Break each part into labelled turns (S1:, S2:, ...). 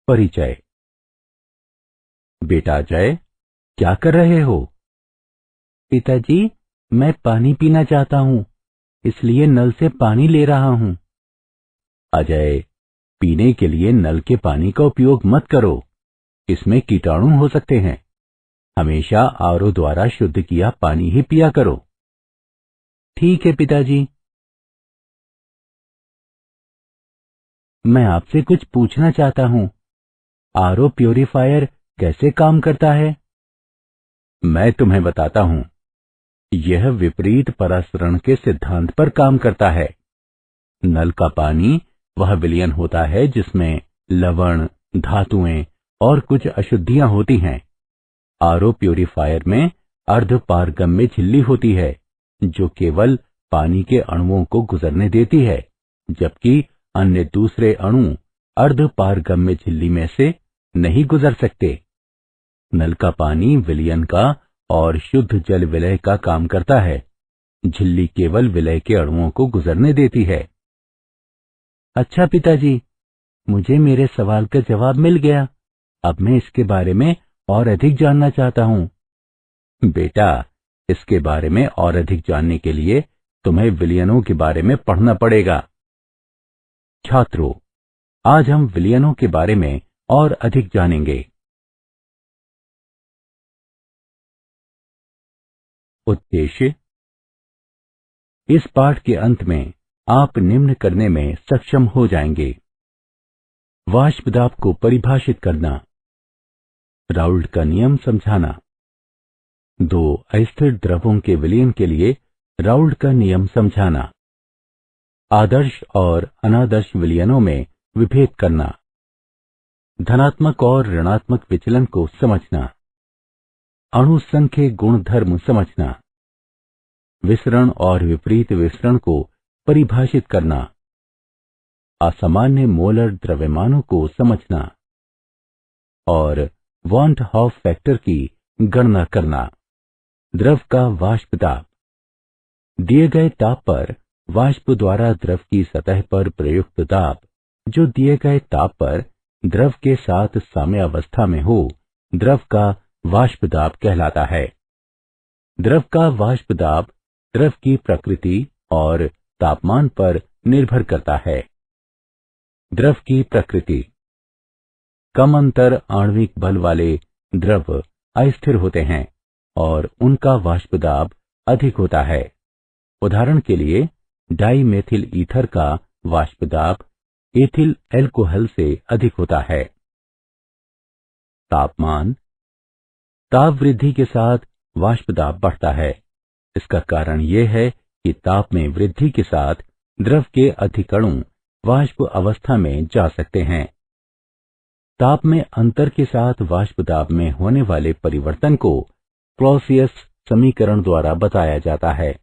S1: परिचय। बेटा जय, क्या कर रहे हो? पिताजी, मैं पानी पीना चाहता हूँ, इसलिए नल से पानी ले रहा हूँ। अजय, पीने के लिए नल के पानी का उपयोग मत करो, इसमें कीटाणु हो सकते हैं। हमेशा आरओ द्वारा शुद्ध किया पानी ही पिया करो। ठीक है पिताजी। मैं आपसे कुछ पूछना चाहता हूँ, आरओ प्यूरिफायर कैसे काम करता है? मैं तुम्हें बताता हूँ। यह विपरीत परासरण के सिद्धांत पर काम करता है। नल का पानी वह विलयन होता है जिसमें लवण, धातुएं और कुछ अशुद्धियां होती हैं। आरओ प्यूरिफायर में अर्धपारगम्य झिल्ली होती है जो केवल पानी के अणुओं को गुजरने देती है, जबकि अन्य दूसरे अणु अर्धपारगम्य झिल्ली में से नहीं गुजर सकते। नल का पानी विलयन का और शुद्ध जल विलय का काम करता है। झिल्ली केवल विलय के अणुओं को गुजरने देती है। अच्छा पिताजी, मुझे मेरे सवाल का जवाब मिल गया। अब मैं इसके बारे में और अधिक जानना चाहता हूँ। बेटा, इसके बारे में और अधिक जानने के लिए तुम्हें विलयनों के बारे में पढ़ना पड़ेगा। छात्रों, आज हम विलयनों के बारे में और अधिक जानेंगे। उद्देश्य। इस पाठ के अंत में आप निम्न करने में सक्षम हो जाएंगे। वाष्प दाब को परिभाषित करना, राउल्ट का नियम समझाना, दो अस्थिर द्रवों के विलयन के लिए राउल्ट का नियम समझाना, आदर्श और अनादर्श विलयनों में विभेद करना, धनात्मक और ऋणात्मक विचलन को समझना, अणुसंख्य गुणधर्म समझना, विसरण और विपरीत विसरण को परिभाषित करना, असामान्य मोलर द्रव्यमानों को समझना और वॉन हॉफ फैक्टर की गणना करना। द्रव का वाष्प दाब। दिए गए ताप पर वाष्प द्वारा द्रव की सतह पर प्रयुक्त दाब, जो दिए गए ताप पर द्रव के साथ साम्यावस्था में हो, द्रव का वाष्प दाब कहलाता है। द्रव का वाष्प दाब द्रव की प्रकृति और तापमान पर निर्भर करता है। द्रव की प्रकृति। कम अंतर आणविक बल वाले द्रव अस्थिर होते हैं और उनका वाष्प दाब अधिक होता है। उदाहरण के लिए, डाई मेथिल ईथर का वाष्प दाब एथिल एल्कोहल से अधिक होता है। तापमान। ताप वृद्धि के साथ वाष्प दाब बढ़ता है। इसका कारण यह है कि ताप में वृद्धि के साथ द्रव के अधिक अणु वाष्प अवस्था में जा सकते हैं। ताप में अंतर के साथ वाष्प दाब में होने वाले परिवर्तन को क्लॉसियस समीकरण द्वारा बताया जाता है।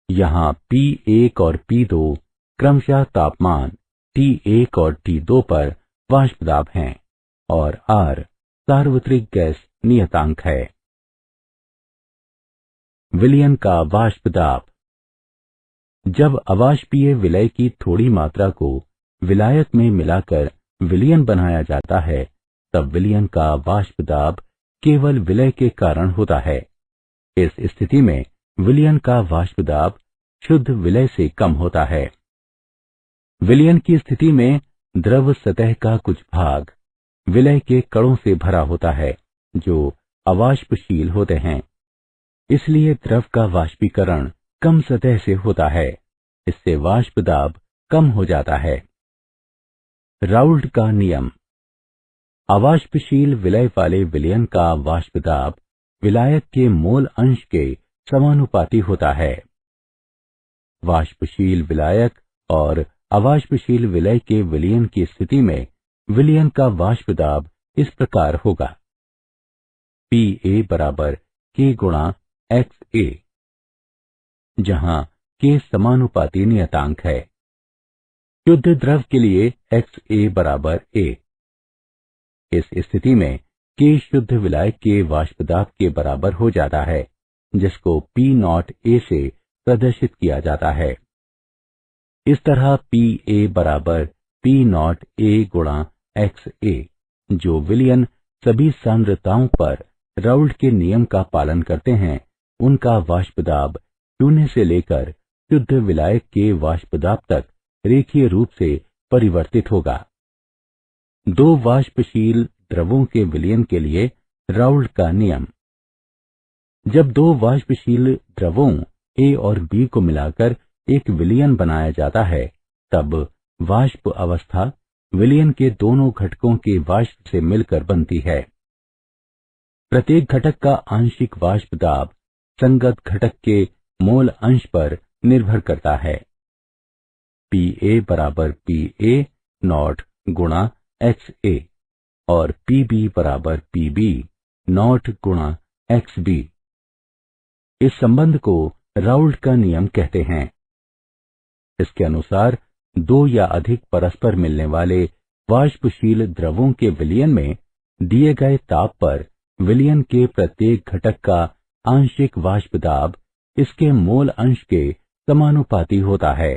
S1: यहाँ P1 और P2 क्रमशः तापमान T1 और T2 पर वाष्प दाब हैं और R सार्वत्रिक गैस नियतांक है। विलयन का वाष्प दाब। जब अवाष्पीय विलय की थोड़ी मात्रा को विलायक में मिलाकर विलयन बनाया जाता है, तब विलयन का वाष्प दाब केवल विलय के कारण होता है। इस स्थिति में विलयन का वाष्प दाब शुद्ध विलय से कम होता है। विलयन की स्थिति में द्रव सतह का कुछ भाग विलय के कणों से भरा होता है जो अवाष्पशील होते हैं। इसलिए द्रव का वाष्पीकरण कम सतह से होता है। इससे वाष्प दाब कम हो जाता है। राउल्ट का नियम। अवाष्पशील विलय वाले विलयन का वाष्प दाब विलायक के मोल अंश के समानुपाती होता है। वाष्पशील विलायक और अवाष्पशील विलय के विलयन की स्थिति में विलयन का वाष्प दाब इस प्रकार होगा। Pa बराबर K गुणा XA, जहां K समानुपाती नियतांक है। शुद्ध द्रव के लिए XA बराबर A। इस स्थिति में K शुद्ध विलायक के वाष्प दाब के बराबर हो जाता है, जिसको P0A से प्रदर्शित किया जाता है। इस तरह Pa बराबर P0A गुणा XA, जो विलयन सभी सांद्रताओं पर राउल्ट के नियम का पालन करते हैं, उनका वाष्प दाब शून्य से लेकर शुद्ध विलायक के वाष्प दाब तक रेखीय रूप से परिवर्तित होगा। दो वाष्पशील द्रवों के विलयन के लिए राउल्ट का नियम। जब दो वाष्पशील द्रवों A और B को मिलाकर एक विलयन बनाया जाता है, तब वाष्प अवस्था विलयन के दोनों घटकों के वाष्प से मिलकर बनती है। प्रत्येक घटक का आंशिक वाष्प दाब संगत घटक के मोल अंश पर निर्भर करता है। Pa बराबर Pa नॉट गुणा XA और Pb बराबर Pb नॉट गुणा XB। इस संबंध को राउल्ट का नियम कहते हैं। इसके अनुसार दो या अधिक परस्पर मिलने वाले वाष्पशील द्रवों के विलयन में दिए गए ताप पर विलयन के प्रत्येक घटक का आंशिक वाष्प दाब इसके मोल अंश के समानुपाती होता है।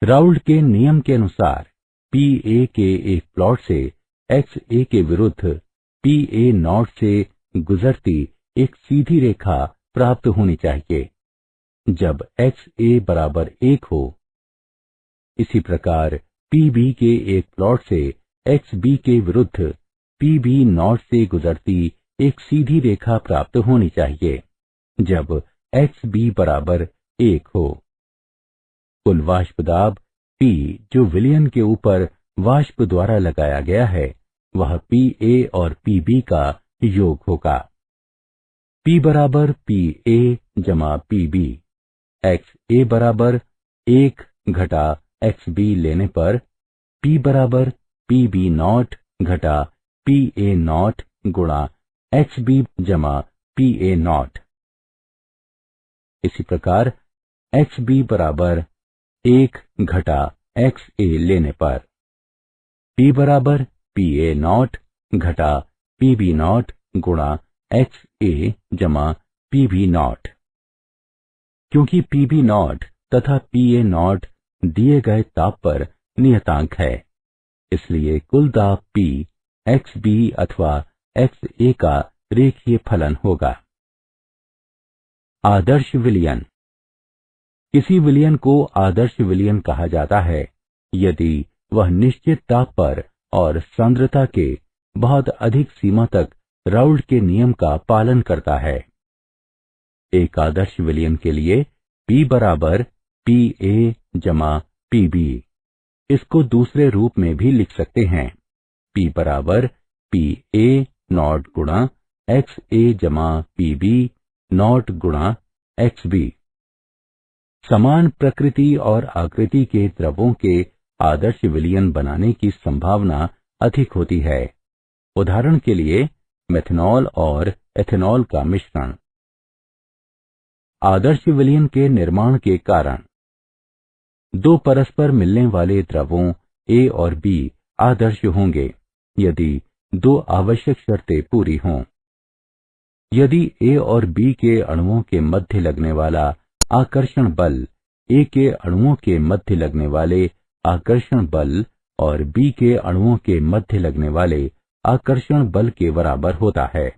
S1: राउल्ट के नियम के अनुसार Pa के एक प्लॉट से XA के विरुद्ध Pa नॉट से गुजरती एक सीधी रेखा प्राप्त होनी चाहिए जब XA बराबर 1 हो। इसी प्रकार Pb के एक प्लॉट से XB के विरुद्ध Pb नॉट से गुजरती एक सीधी रेखा प्राप्त होनी चाहिए जब XB बराबर 1 हो। कुल वाष्प दाब P जो विलयन के ऊपर वाष्प द्वारा लगाया गया है, वह Pa और Pb का योग होगा। P बराबर Pa जमा Pb, XA बराबर 1 घटा XB लेने पर P बराबर Pb नॉट घटा Pa नॉट गुणा XB जमा Pa नॉट। इसी प्रकार XB बराबर 1 घटा XA लेने पर P बराबर Pa नॉट घटा Pb नॉट गुणा XA जमा Pb नॉट। क्योंकि Pb नॉट तथा Pa नॉट दिए गए ताप पर नियतांक है, इसलिए कुल दाब P XB अथवा XA का रेखीय फलन होगा। आदर्श विलयन। किसी विलयन को आदर्श विलयन कहा जाता है यदि वह निश्चित ताप पर और सांद्रता के बहुत अधिक सीमा तक राउल्ट के नियम का पालन करता है। एक आदर्श विलयन के लिए P बराबर Pa जमा Pb। इसको दूसरे रूप में भी लिख सकते हैं। P बराबर Pa नॉट गुणा XA जमा Pb नॉट गुणा XB। समान प्रकृति और आकृति के द्रवों के आदर्श विलयन बनाने की संभावना अधिक होती है। उदाहरण के लिए मेथनॉल और एथेनॉल का मिश्रण। आदर्श विलयन के निर्माण के कारण दो परस्पर मिलने वाले द्रवों A और B आदर्श होंगे यदि दो आवश्यक शर्तें पूरी हों। यदि A और B के अणुओं के मध्य लगने वाला आकर्षण बल A के अणुओं के मध्य लगने वाले आकर्षण बल और B के अणुओं के मध्य लगने वाले आकर्षण बल के बराबर होता है।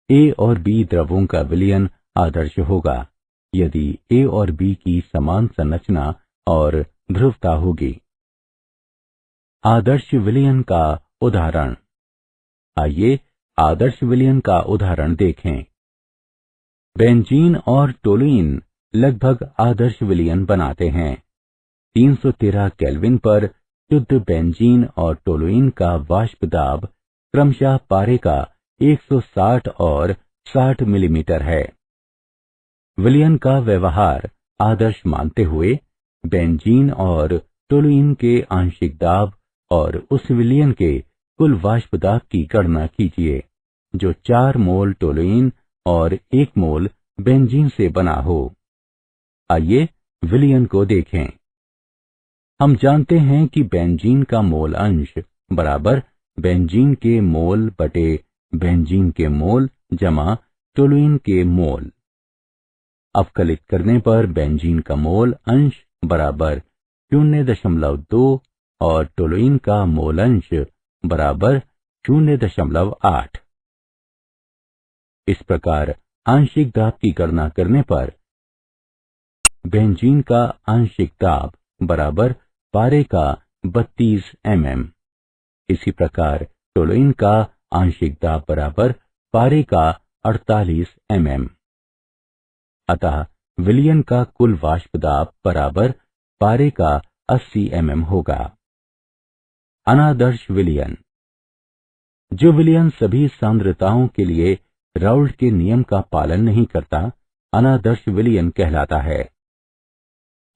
S1: A और B द्रवों का विलयन आदर्श होगा यदि A और B की समान संरचना और ध्रुवता होगी। आदर्श विलयन का उदाहरण। आइए आदर्श विलयन का उदाहरण देखें। बेंजीन और टोलुइन लगभग आदर्श विलयन बनाते हैं। 313 केल्विन पर शुद्ध बेंजीन और टोलुइन का वाष्प दाब क्रमशः पारे का 160 और 60 मिलीमीटर है। विलयन का व्यवहार आदर्श मानते हुए बेंजीन और टोलुइन के आंशिक दाब और उस विलयन के कुल वाष्प दाब की गणना कीजिए जो 4 मोल टोलुइन और 1 मोल बेंजीन से बना हो। आइए विलयन को देखें। हम जानते हैं कि बेंजीन का मोल अंश बराबर बेंजीन के मोल बटे बेंजीन के मोल जमा टोलुइन के मोल। अवकलित करने पर बेंजीन का मोल अंश बराबर 0.2 और टोलुइन का मोल अंश बराबर 0.8। इस प्रकार आंशिक दाब की गणना करने पर बेंजीन का आंशिक दाब बराबर पारे का 32 mm। इसी प्रकार टोलुइन का आंशिक दाब बराबर पारे का 48 mm। अतः विलयन का कुल वाष्प दाब बराबर पारे का 80 mm होगा। अनादर्श विलयन। जो विलयन सभी सांद्रताओं के लिए राउल्ट के नियम का पालन नहीं करता, अनादर्श विलयन कहलाता है।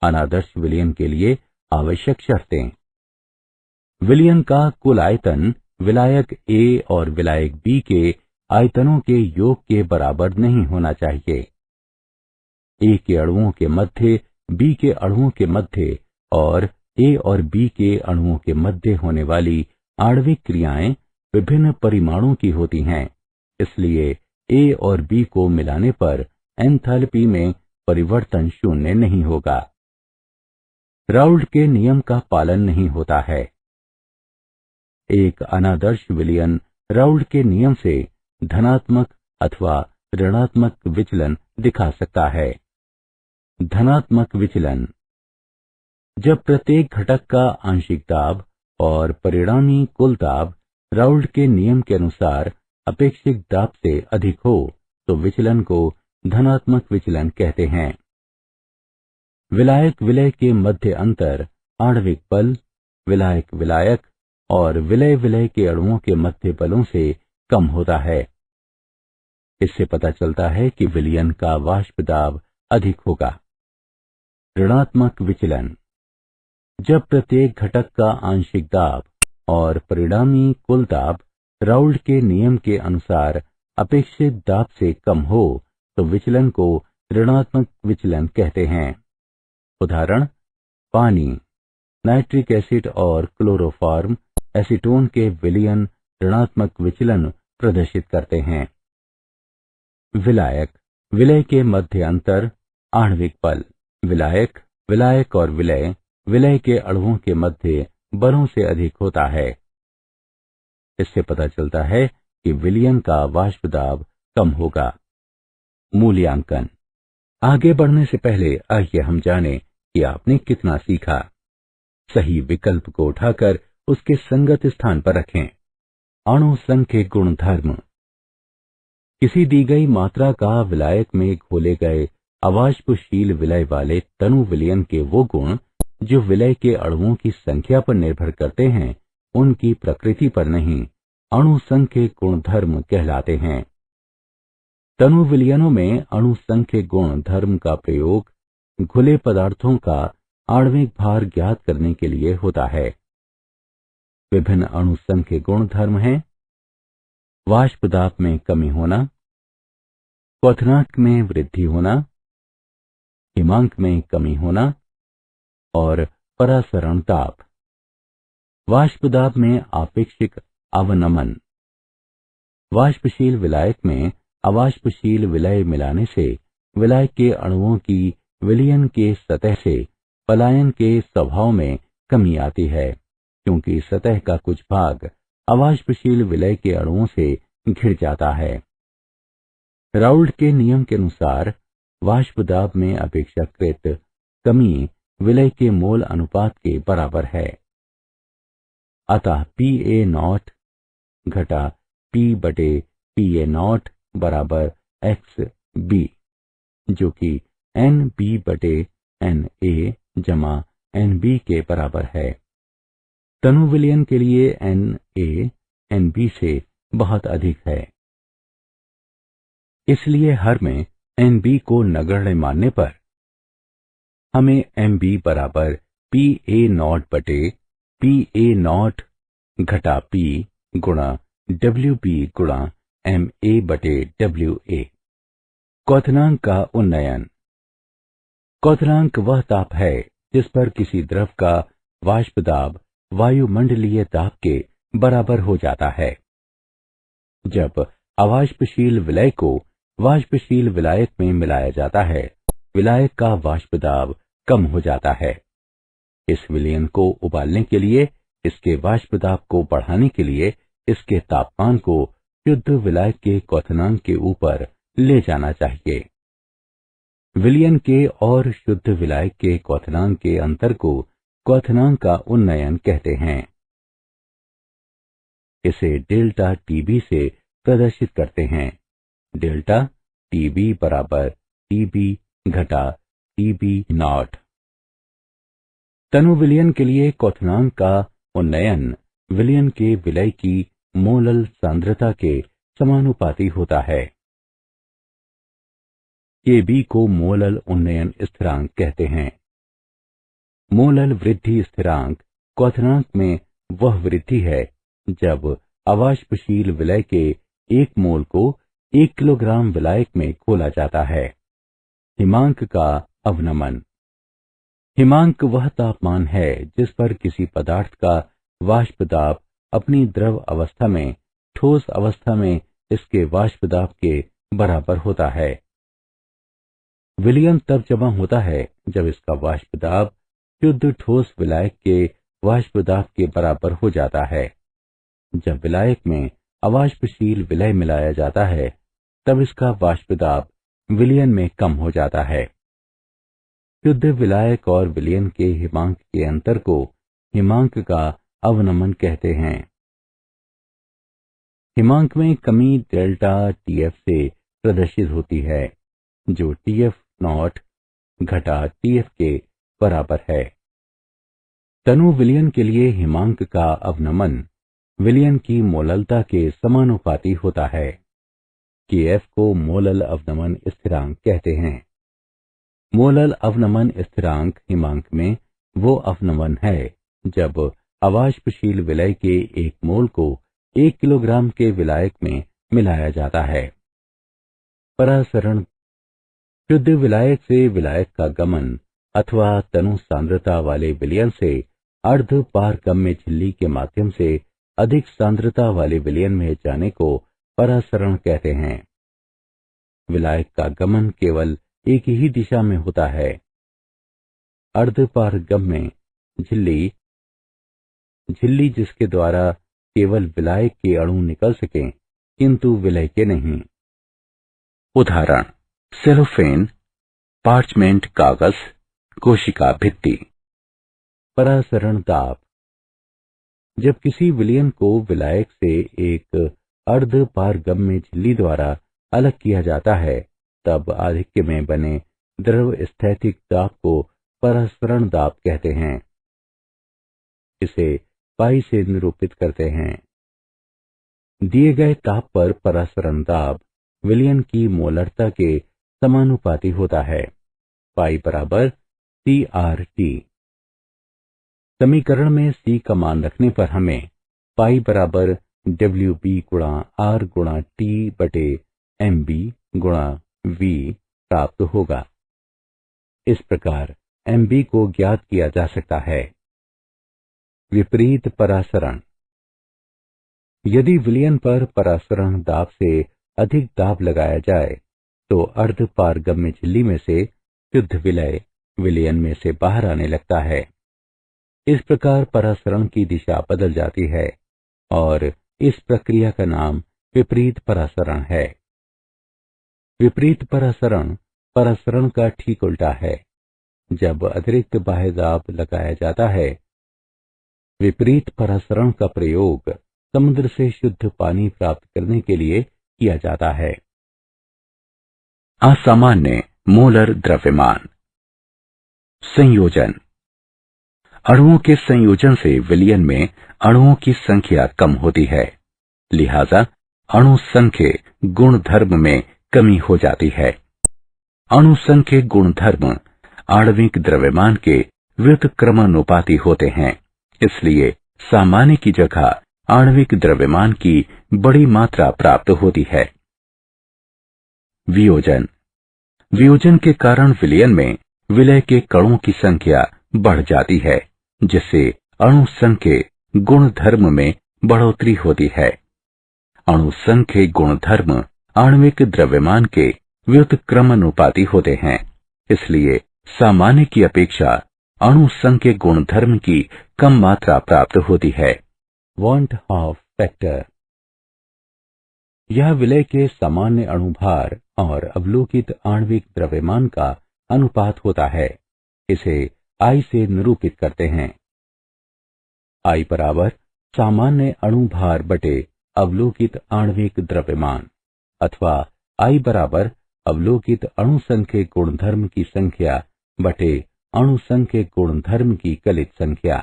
S1: अनादर्श विलयन के लिए आवश्यक शर्तें। विलयन का कुल आयतन विलायक A और विलायक B के आयतनों के योग के बराबर नहीं होना चाहिए। A के अणुओं के मध्य, B के अणुओं के मध्य और A और B के अणुओं के मध्य होने वाली आणविक क्रियाएं विभिन्न परिमाणों की होती हैं। इसलिए A और B को मिलाने पर एंथैल्पी में परिवर्तन शून्य नहीं होगा। राउल्ट के नियम का पालन नहीं होता है। एक अनादर्श विलयन राउल्ट के नियम से धनात्मक अथवा ऋणात्मक विचलन दिखा सकता है। धनात्मक विचलन। जब प्रत्येक घटक का आंशिक दाब और परिणामी कुल दाब राउल्ट के नियम के अनुसार अपेक्षित दाब से अधिक हो तो विचलन को धनात्मक विचलन कहते हैं। विलायक विलय के मध्य अंतर आणविक बल, विलायक विलायक और विलय विलय के अणुओं के मध्य बलों से कम होता है। इससे पता चलता है कि विलयन का वाष्प दाब अधिक होगा। ऋणात्मक विचलन। जब प्रत्येक घटक का आंशिक दाब और परिणामी कुल दाब राउल्ट के नियम के अनुसार अपेक्षित दाब से कम हो तो विचलन को ऋणात्मक विचलन कहते हैं। उदाहरण: पानी, नाइट्रिक एसिड और क्लोरोफॉर्म एसीटोन के विलयन ऋणात्मक विचलन प्रदर्शित करते हैं। विलायक विलय के मध्य अंतर आणविक बल। विलायक विलायक और विलय विलय के अणुओं के मध्य बलों से अधिक होता है। इससे पता चलता है कि विलयन का वाष्प दाब कम होगा। मूल्यांकन। आगे बढ़ने से पहले आइए हम जानें कि आपने कितना सीखा। सही विकल्प को उठाकर उसके संगत स्थान पर रखें। अणु संख्य गुणधर्म। किसी दी गई मात्रा का विलायक में घोले गए अवाष्पशील विलय वाले तनु विलयन के वो गुण जो विलय के अणुओं की संख्या पर निर्भर करते हैं, उनकी प्रकृति पर नहीं, अणु संख्य गुणधर्म कहलाते हैं। तनु विलयनों में अणु संख्य गुणधर्म का प्रयोग घुले पदार्थों का आणविक भार ज्ञात करने के लिए होता है। विभिन्न अणु संख्य गुणधर्म हैं: वाष्प दाब में कमी होना, क्वथनांक में वृद्धि होना, हिमांक में कमी होना और परासरण दाब। वाष्प दाब में आपेक्षिक अवनमन। वाष्पशील विलायक में अवाष्पशील विलय मिलाने से विलायक के अणुओं की विलयन के सतह से पलायन के स्वभाव में कमी आती है, क्योंकि सतह का कुछ भाग अवाष्पशील विलय के अणुओं से घिर जाता है। राउल्ट के नियम के अनुसार वाष्प दाब में अपेक्षाकृत कमी विलय के मोल अनुपात के बराबर है। अतः Pa0 घटा P/Pa0 बराबर XB, जो कि NB/Na जमा NB के बराबर है। तनु विलयन के लिए Na NB से बहुत अधिक है। इसलिए हर में NB को नगण्य मानने पर हमें MB बराबर Pa0/Pa0 घटा P गुणा WB गुणा Ma/Wa। क्वथनांक का उन्नयन। क्वथनांक वह ताप है जिस पर किसी द्रव का वाष्प दाब वायुमंडलीय दाब के बराबर हो जाता है। जब अवाष्पशील विलय को वाष्पशील विलायक में मिलाया जाता है, विलायक का वाष्प दाब कम हो जाता है। इस विलयन को उबालने के लिए, इसके वाष्प दाब को बढ़ाने के लिए इसके तापमान को शुद्ध विलायक के क्वथनांक के ऊपर ले जाना चाहिए। विलयन के और शुद्ध विलायक के क्वथनांक के अंतर को क्वथनांक का उन्नयन कहते हैं। इसे डेल्टा टीबी से प्रदर्शित करते हैं। डेल्टा टीबी बराबर टीबी घटा टीबी नॉट। तनु विलयन के लिए क्वथनांक का उन्नयन विलयन के विलय की मोलल सांद्रता के समानुपाती होता है। Kb को मोलल उन्नयन स्थिरांक कहते हैं। मोलल वृद्धि स्थिरांक क्वथनांक में वह वृद्धि है जब अवाष्पशील विलय के 1 मोल को 1 किलोग्राम विलायक में घोला जाता है। हिमांक का अवनमन। हिमांक वह तापमान है जिस पर किसी पदार्थ का वाष्प दाब अपनी द्रव अवस्था में ठोस अवस्था में इसके वाष्प दाब के बराबर होता है। विलयन तब जमा होता है जब इसका वाष्प दाब शुद्ध ठोस विलायक के वाष्प दाब के बराबर हो जाता है। जब विलायक में अवाष्पशील विलय मिलाया जाता है तब इसका वाष्प दाब विलयन में कम हो जाता है। शुद्ध विलायक और विलयन के हिमांक के अंतर को हिमांक का अवनमन कहते हैं। हिमांक में कमी डेल्टा टीएफ से प्रदर्शित होती है, जो टीएफ नॉट घटा टीएफ के बराबर है। तनु विलयन के लिए हिमांक का अवनमन विलयन की मोललता के समानुपाती होता है। केएफ को मोलल अवनमन स्थिरांक कहते हैं। मोलल अवनमन स्थिरांक हिमांक में वो अवनमन है जब अवाष्पशील विलय के 1 मोल को 1 किलोग्राम के विलायक में मिलाया जाता है। परासरण। शुद्ध विलायक से विलायक का गमन अथवा तनु सांद्रता वाले विलयन से अर्ध पारगम्य झिल्ली के माध्यम से अधिक सांद्रता वाले विलयन में जाने को परासरण कहते हैं। विलायक का गमन केवल एक ही दिशा में होता है। अर्ध पारगम्य झिल्ली झिल्ली जिसके द्वारा केवल विलायक के अणु निकल सकें किंतु विलय के नहीं। उदाहरण: सेलोफेन, पार्चमेंट कागज, कोशिका भित्ति। परासरण दाब। जब किसी विलयन को विलायक से एक अर्ध पारगम्य झिल्ली द्वारा अलग किया जाता है तब आधिक्य में बने द्रव स्थैतिक दाब को परासरण दाब कहते हैं। इसे पाई से निरूपित करते हैं। दिए गए ताप पर परासरण दाब विलयन की मोलरता के समानुपाती होता है। पाई बराबर CRT। समीकरण में C का मान रखने पर हमें पाई बराबर WB गुणा R गुणा T बटे MB गुणा V प्राप्त होगा। इस प्रकार MB को ज्ञात किया जा सकता है। विपरीत परासरण। यदि विलयन पर परासरण दाब से अधिक दाब लगाया जाए तो अर्ध पारगम्य झिल्ली में से शुद्ध विलय विलयन में से बाहर आने लगता है। इस प्रकार परासरण की दिशा बदल जाती है और इस प्रक्रिया का नाम विपरीत परासरण है। विपरीत परासरण परासरण का ठीक उल्टा है। जब अतिरिक्त बाह्य दाब लगाया जाता है, विपरीत परासरण का प्रयोग समुद्र से शुद्ध पानी प्राप्त करने के लिए किया जाता है। असामान्य मोलर द्रव्यमान। संयोजन। अणुओं के संयोजन से विलयन में अणुओं की संख्या कम होती है, लिहाजा अणु संख्य गुणधर्म में कमी हो जाती है। अणु संख्य गुणधर्म आणविक द्रव्यमान के व्युत्क्रमानुपाती होते हैं, इसलिए सामान्य की जगह आणविक द्रव्यमान की बड़ी मात्रा प्राप्त होती है। वियोजन। वियोजन के कारण विलयन में विलय के कणों की संख्या बढ़ जाती है, जिससे अणु संख्य गुणधर्म में बढ़ोतरी होती है। अणु संख्य गुणधर्म आणविक द्रव्यमान के व्युत्क्रमानुपाती होते हैं, इसलिए सामान्य की अपेक्षा अणु संघ के गुणधर्म की कम मात्रा प्राप्त होती है। Want half factor. यह विलय के सामान्य अणुभार और अवलोकित आणविक द्रव्यमान का अनुपात होता है। इसे I से निरूपित करते हैं। I बराबर सामान्य अणुभार बटे अवलोकित आणविक द्रव्यमान, अथवा I बराबर अवलोकित अणु संघ के गुणधर्म की संख्या बटे अणु संघ के गुणधर्म की कलित संख्या।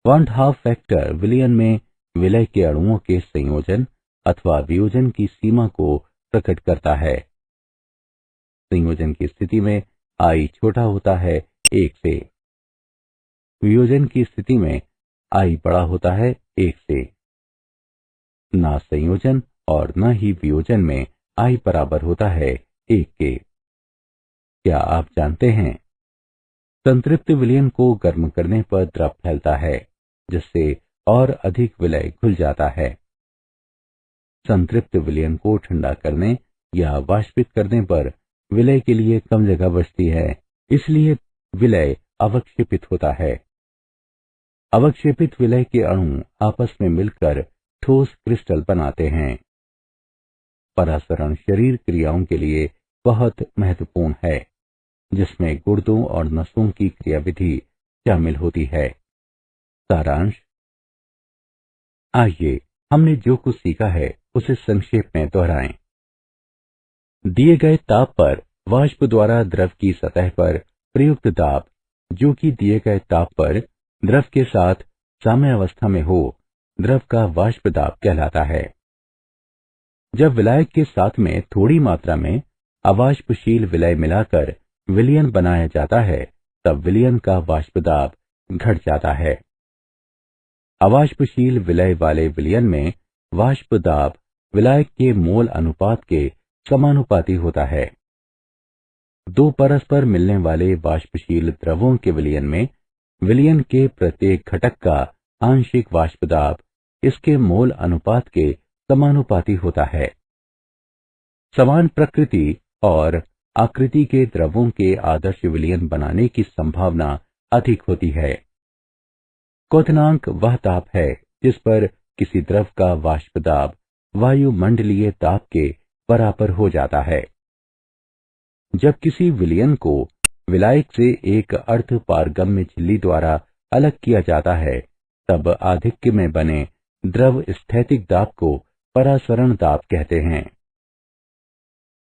S1: वॉन्ट हाफ फैक्टर विलयन में विलय के अणुओं के संयोजन अथवा वियोजन की सीमा को प्रकट करता है। संयोजन की स्थिति में I छोटा होता है 1 से। वियोजन की स्थिति में I बड़ा होता है 1 से। ना संयोजन और न ही वियोजन में I बराबर होता है 1 के। क्या आप जानते हैं, संतृप्त विलयन को गर्म करने पर द्रव फैलता है, जिससे और अधिक विलय घुल जाता है। संतृप्त विलयन को ठंडा करने या वाष्पित करने पर विलय के लिए कम जगह बचती है, इसलिए विलय अवक्षेपित होता है। अवक्षेपित विलय के अणु आपस में मिलकर ठोस क्रिस्टल बनाते हैं। परासरण शरीर क्रियाओं के लिए बहुत महत्वपूर्ण है, जिसमें गुर्दों और नसों की क्रियाविधि शामिल होती है। सारांश। आइए हमने जो कुछ सीखा है उसे संक्षेप में दोहराएं। दिए गए ताप पर वाष्प द्वारा द्रव की सतह पर प्रयुक्त दाब, जो कि दिए गए ताप पर द्रव के साथ साम्य अवस्था में हो, द्रव का वाष्प दाब कहलाता है। जब विलायक के साथ में थोड़ी मात्रा में अवाष्पशील विलय मिलाकर विलयन बनाया जाता है, तब विलयन का वाष्प दाब घट जाता है। अवाष्पशील विलय वाले विलयन में वाष्प दाब विलायक के मोल अनुपात के समानुपाती होता है। दो परस्पर मिलने वाले वाष्पशील द्रवों के विलयन में विलयन के प्रत्येक घटक का आंशिक वाष्प दाब इसके मोल अनुपात के समानुपाती होता है। समान प्रकृति और आकृति के द्रवों के आदर्श विलयन बनाने की संभावना अधिक होती है। क्वथनांक वह ताप है जिस पर किसी द्रव का वाष्प दाब वायुमंडलीय ताप के बराबर हो जाता है। जब किसी विलयन को विलायक से एक अर्ध पारगम्य झिल्ली द्वारा अलग किया जाता है, तब आधिक्य में बने द्रव स्थैतिक दाब को परासरण दाब कहते हैं।